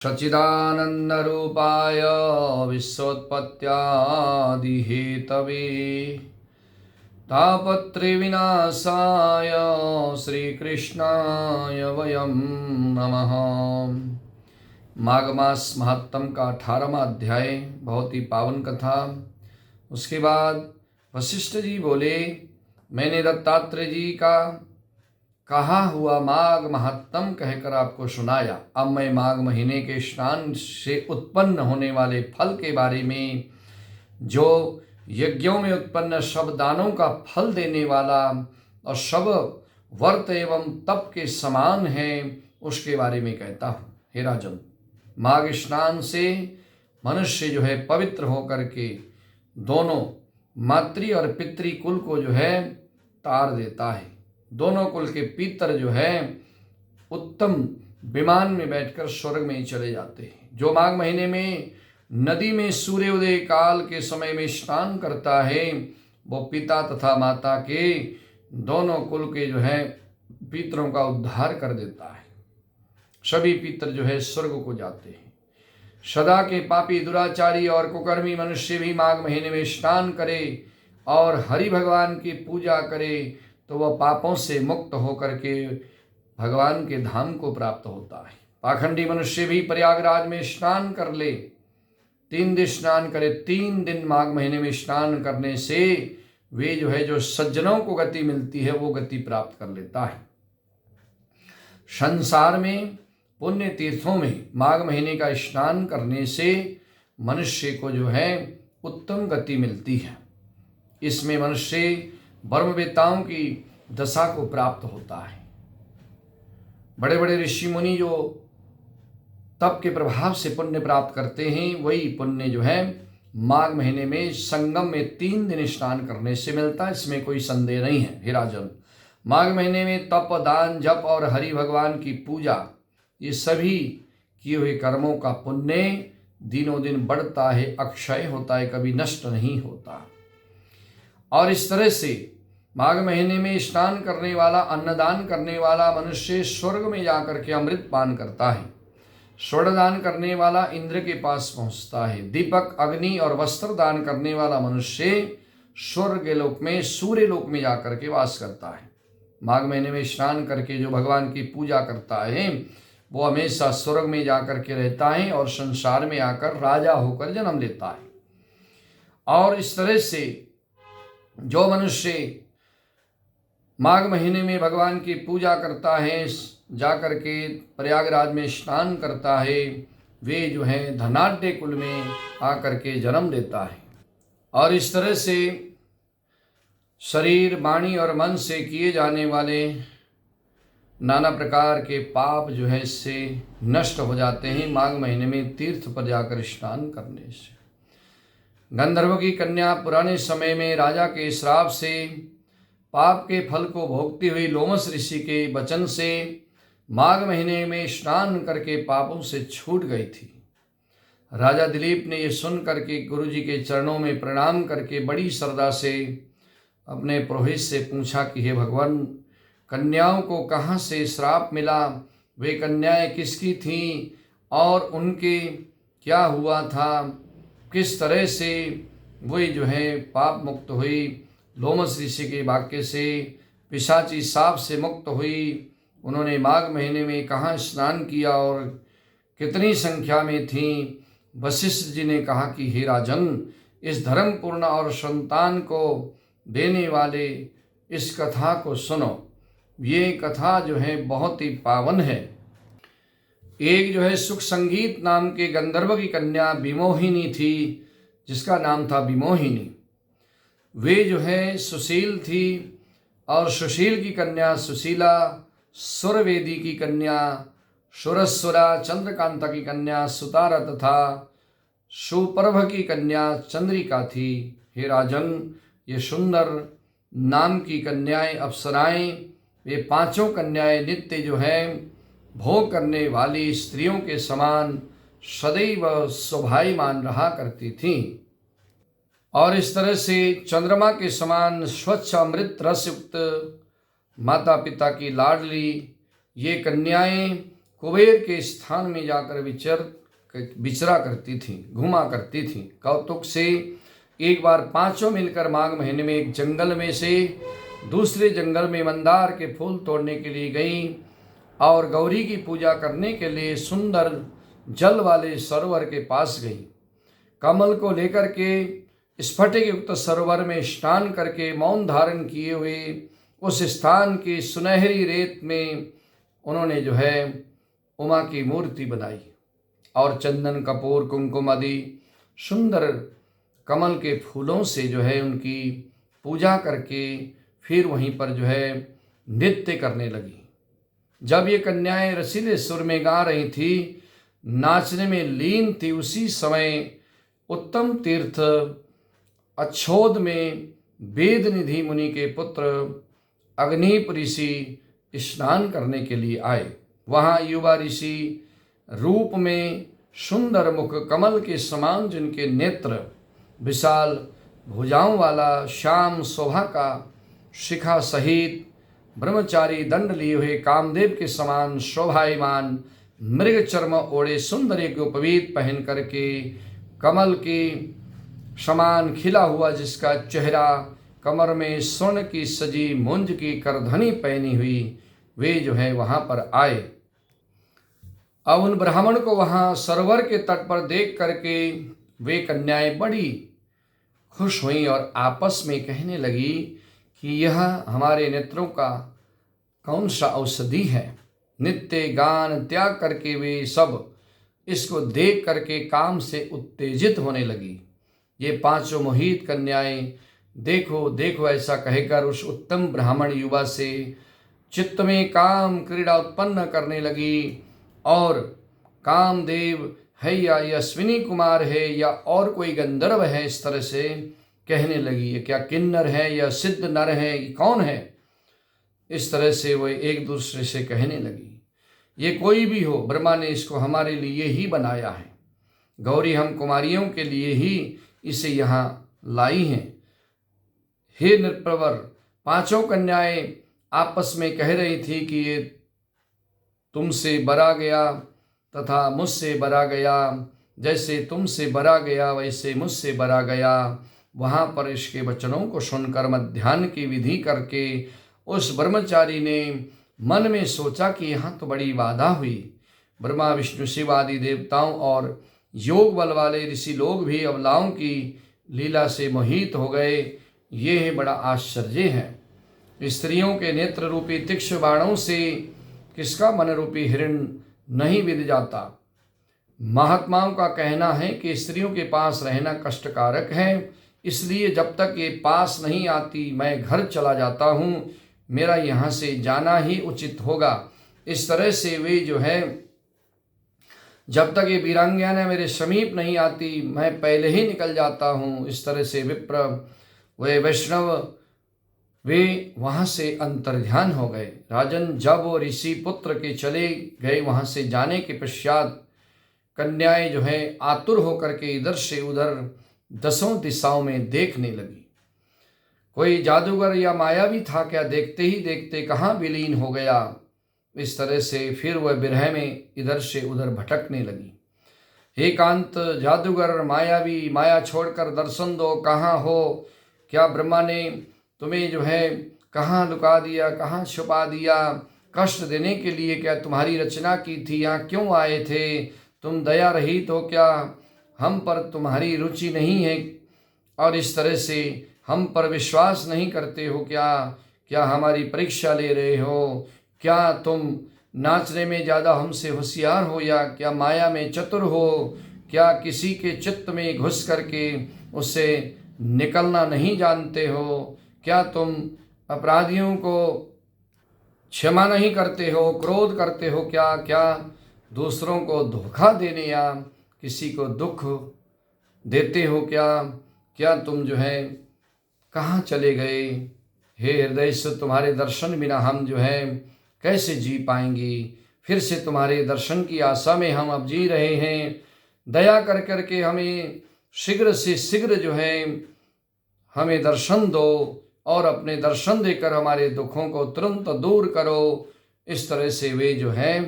सच्चिदानन्दरूपाय विश्वोत्पत्त्यादिहेतवे तापत्रयविनाशाय श्रीकृष्णाय वयं नमः। माघ मास महात्म का 18वां अध्याय, बहुत ही पावन कथा। उसके बाद वशिष्ठ जी बोले, मैंने दत्तात्रेय जी का कहा हुआ माघ महात्म कहकर आपको सुनाया। अब मैं माघ महीने के स्नान से उत्पन्न होने वाले फल के बारे में, जो यज्ञों में उत्पन्न सब दानों का फल देने वाला और सब व्रत एवं तप के समान है, उसके बारे में कहता हूँ। हे राजन, माघ स्नान से मनुष्य जो है पवित्र होकर के दोनों मातृ और पितृ कुल को जो है तार देता है। दोनों कुल के पितर जो है उत्तम विमान में बैठकर स्वर्ग में ही चले जाते हैं। जो माघ महीने में नदी में सूर्योदय काल के समय में स्नान करता है, वो पिता तथा माता के दोनों कुल के जो है पितरों का उद्धार कर देता है। सभी पितर जो है स्वर्ग को जाते हैं। सदा के पापी, दुराचारी और कुकर्मी मनुष्य भी माघ महीने में स्नान करे और हरि भगवान की पूजा करे तो वह पापों से मुक्त होकर के भगवान के धाम को प्राप्त होता है। पाखंडी मनुष्य भी प्रयागराज में स्नान कर ले, 3 दिन स्नान करे। 3 दिन माघ महीने में स्नान करने से वे जो है, जो सज्जनों को गति मिलती है, वो गति प्राप्त कर लेता है। संसार में पुण्य तीर्थों में माघ महीने का स्नान करने से मनुष्य को जो है उत्तम गति मिलती है। इसमें मनुष्य ब्रह्मवेत्ताओं की दशा को प्राप्त होता है। बड़े बड़े ऋषि मुनि जो तप के प्रभाव से पुण्य प्राप्त करते हैं, वही पुण्य जो है माघ महीने में संगम में 3 दिन स्नान करने से मिलता है। इसमें कोई संदेह नहीं है। हे राजन, माघ महीने में तप, दान, जप और हरि भगवान की पूजा, ये सभी किए हुए कर्मों का पुण्य दिनों दिन बढ़ता है, अक्षय होता है, कभी नष्ट नहीं होता। और इस तरह से माघ महीने में स्नान करने वाला, अन्नदान करने वाला मनुष्य स्वर्ग में जाकर के अमृत पान करता है। स्वर्ण दान करने वाला इंद्र के पास पहुंचता है। दीपक, अग्नि और वस्त्र दान करने वाला मनुष्य स्वर्ग के लोक में, सूर्य लोक में जाकर के वास करता है। माघ महीने में स्नान करके जो भगवान की पूजा करता है, वो हमेशा स्वर्ग में जाकर के रहता है और संसार में आकर राजा होकर जन्म लेता है। और इस तरह से जो मनुष्य माघ महीने में भगवान की पूजा करता है, जाकर के प्रयागराज में स्नान करता है, वे जो है धनाढ्य कुल में आकर के जन्म लेता है। और इस तरह से शरीर, वाणी और मन से किए जाने वाले नाना प्रकार के पाप जो है इससे नष्ट हो जाते हैं माघ महीने में तीर्थ पर जाकर स्नान करने से। गंधर्व की कन्या पुराने समय में राजा के श्राप से पाप के फल को भोगती हुई लोमस ऋषि के वचन से माघ महीने में स्नान करके पापों से छूट गई थी। राजा दिलीप ने यह सुन करके गुरु जी के चरणों में प्रणाम करके बड़ी श्रद्धा से अपने पुरोहित से पूछा कि हे भगवान, कन्याओं को कहाँ से श्राप मिला, वे कन्याएं किसकी थीं और उनके क्या हुआ था, किस तरह से वे जो है पाप मुक्त हुई। लोमस ऋषि के वाक्य से पिशाची साप से मुक्त हुई। उन्होंने माघ महीने में कहाँ स्नान किया और कितनी संख्या में थीं। वशिष्ठ जी ने कहा कि हे राजन, इस धर्मपूर्ण और संतान को देने वाले इस कथा को सुनो। ये कथा जो है बहुत ही पावन है। एक जो है सुख संगीत नाम के गंधर्व की कन्या विमोहिनी थी, जिसका नाम था विमोहिनी। वे जो है सुशील थी और सुशील की कन्या सुशीला, सुरवेदी की कन्या सुरस्वरा, चंद्रकांता की कन्या सुतारा तथा सुप्रभ की कन्या चंद्रिका थी। हे राजन, ये सुंदर नाम की कन्याएं, अप्सराएं, वे 5 कन्याएं नित्य जो है भोग करने वाली स्त्रियों के समान सदैव शोभायमान रहा करती थीं। और इस तरह से चंद्रमा के समान स्वच्छ अमृत रस युक्त माता पिता की लाडली ये कन्याएं कुबेर के स्थान में जाकर विचरा करती थी, घुमा करती थी। कौतुक से एक बार पांचों मिलकर माघ महीने में एक जंगल में से दूसरे जंगल में मंदार के फूल तोड़ने के लिए गई और गौरी की पूजा करने के लिए सुंदर जल वाले सरोवर के पास गई। कमल को लेकर के स्फटिक युक्त सरोवर में स्नान करके मौन धारण किए हुए उस स्थान की सुनहरी रेत में उन्होंने जो है उमा की मूर्ति बनाई और चंदन कपूर कुमकुम आदि सुंदर कमल के फूलों से जो है उनकी पूजा करके फिर वहीं पर जो है नृत्य करने लगी। जब ये कन्याएं रसीले सुर में गा रही थी, नाचने में लीन थी, उसी समय उत्तम तीर्थ अच्छोद में वेद निधि मुनि के पुत्र अग्निप ऋषि स्नान करने के लिए आए। वहाँ युवा ऋषि रूप में सुंदर मुख, कमल के समान जिनके नेत्र, विशाल भुजाओं वाला, श्याम शोभा का शिखा सहित ब्रह्मचारी दंड लिए हुए कामदेव के समान शोभायमान, मृग चर्म ओढ़े सुंदर एक उपवीत पहन करके कमल के समान खिला हुआ, जिसका चेहरा कमर में स्वर्ण की सजी मुंज की करधनी पहनी हुई, वे जो है वहां पर आए। अब उन ब्राह्मण को वहां सरोवर के तट पर देख करके वे कन्याएं बड़ी खुश हुई और आपस में कहने लगी कि यह हमारे नेत्रों का कौन सा औषधि है। नित्य गान त्याग करके वे सब इसको देख करके काम से उत्तेजित होने लगी। ये पांचों मोहित कन्याएं देखो देखो ऐसा कहकर उस उत्तम ब्राह्मण युवा से चित्त में काम क्रीड़ा उत्पन्न करने लगी और कामदेव है या अश्विनी कुमार है या और कोई गंधर्व है, इस तरह से कहने लगी। ये क्या किन्नर है या सिद्ध नर है, ये कौन है, इस तरह से वो एक दूसरे से कहने लगी। ये कोई भी हो, ब्रह्मा ने इसको हमारे लिए ही बनाया है। गौरी हम कुमारियों के लिए ही इसे यहाँ लाई हैं। हे नृप्रवर, पांचों कन्याएं आपस में कह रही थी कि ये तुमसे बरा गया तथा मुझसे बरा गया, जैसे तुमसे बरा गया वैसे मुझसे बरा गया। वहाँ पर इसके वचनों को सुनकर मध्याह्न की विधि करके उस ब्रह्मचारी ने मन में सोचा कि यहाँ तो बड़ी बाधा हुई। ब्रह्मा विष्णु शिव आदि देवताओं और योग बल वाले ऋषि लोग भी अबलाओं की लीला से मोहित हो गए। ये बड़ा आश्चर्य है। स्त्रियों के नेत्र रूपी तीक्ष्ण बाणों से किसका मन रूपी हिरण नहीं विद जाता। महात्माओं का कहना है कि स्त्रियों के पास रहना कष्टकारक है, इसलिए जब तक ये पास नहीं आती मैं घर चला जाता हूँ, मेरा यहाँ से जाना ही उचित होगा। इस तरह से वे जो है जब तक ये वीरांगना मेरे समीप नहीं आती मैं पहले ही निकल जाता हूँ। इस तरह से विप्र वे वैष्णव वे वहाँ से अंतर्ध्यान हो गए। राजन, जब वो ऋषि पुत्र के चले गए, वहाँ से जाने के पश्चात कन्याएं जो है आतुर होकर के इधर से उधर दसों दिशाओं में देखने लगी। कोई जादूगर या मायावी था क्या, देखते ही देखते कहाँ विलीन हो गया। इस तरह से फिर वह विरह में इधर से उधर भटकने लगी। हे कांत, जादूगर मायावी, माया छोड़कर दर्शन दो, कहाँ हो। क्या ब्रह्मा ने तुम्हें जो है कहाँ लुका दिया, कहाँ छुपा दिया। कष्ट देने के लिए क्या तुम्हारी रचना की थी, यहाँ क्यों आए थे। तुम दया रहित हो क्या, हम पर तुम्हारी रुचि नहीं है और इस तरह से हम पर विश्वास नहीं करते हो क्या। क्या हमारी परीक्षा ले रहे हो। क्या तुम नाचने में ज़्यादा हमसे होशियार हो या क्या माया में चतुर हो। क्या किसी के चित्त में घुस करके उससे निकलना नहीं जानते हो। क्या तुम अपराधियों को क्षमा नहीं करते हो, क्रोध करते हो क्या। क्या दूसरों को धोखा देने या किसी को दुख देते हो क्या। क्या तुम जो है कहाँ चले गए। हे हृदय से, तुम्हारे दर्शन बिना हम जो है कैसे जी पाएंगे। फिर से तुम्हारे दर्शन की आशा में हम अब जी रहे हैं। दया कर करके हमें शीघ्र से शीघ्र जो है हमें दर्शन दो और अपने दर्शन देकर हमारे दुखों को तुरंत दूर करो। इस तरह से वे जो है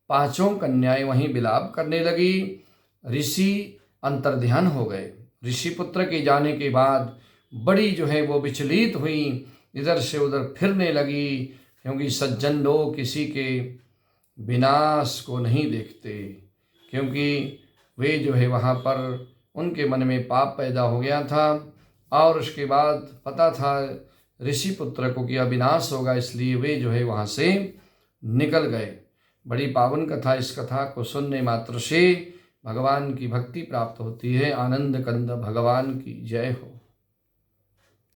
पांचों कन्याएं वहीं विलाप करने लगी। ऋषि अंतर्ध्यान हो गए। ऋषि पुत्र के जाने के बाद बड़ी जो है वो विचलित हुई, इधर से उधर फिरने लगी, क्योंकि सज्जन लोग किसी के विनाश को नहीं देखते, क्योंकि वे जो है वहाँ पर उनके मन में पाप पैदा हो गया था और उसके बाद पता था ऋषि पुत्र को कि अविनाश होगा, इसलिए वे जो है वहाँ से निकल गए। बड़ी पावन कथा। इस कथा को सुनने मात्र से भगवान की भक्ति प्राप्त होती है। आनंद कंद भगवान की जय हो।